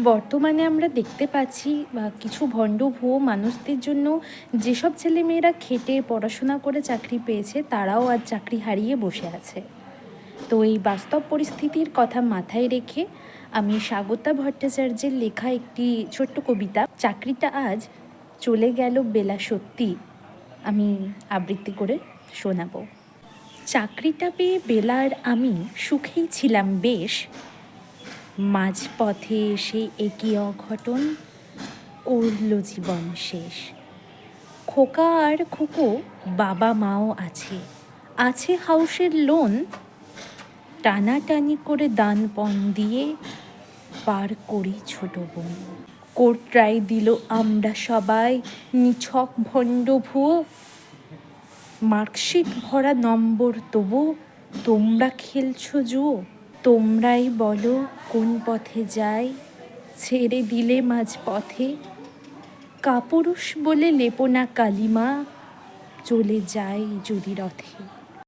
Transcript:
বর্তমানে আমরা দেখতে পাচ্ছি কিছু ভণ্ড ভুয়ো মানুষদের জন্য যেসব ছেলেমেয়েরা খেটে পড়াশোনা করে চাকরি পেয়েছে তারাও আজ চাকরি হারিয়ে বসে আছে। তো এই বাস্তব পরিস্থিতির কথা মাথায় রেখে আমি স্বাগতা ভট্টাচার্যের লেখা একটি ছোট্ট কবিতা চাকরিটা আজ চলে গেল বেলা সত্যি আমি আবৃত্তি করে শোনাবো। চাকরিটা পেয়ে বেলার আমি সুখেই ছিলাম বেশ, মাঝপথে এসে একই অঘটন করল জীবন শেষ। খোকা আর খুকো বাবা মাও আছে হাউসের লোন, টানাটানি করে দান পণ দিয়ে পার করি ছোট বোন। কোর্ট রায় দিল আমরা সবাই নিছক ভণ্ড ভুয়ো, মার্কশিট ভরা নম্বর তবু তোমরা খেলছো জুয়ো। তোমরাই বলো কোন পথে যাই, ছেড়ে দিলে মাঝ পথে কাপুরুষ বলে লেপো না কালিমা, চলে যাই যদি রথে।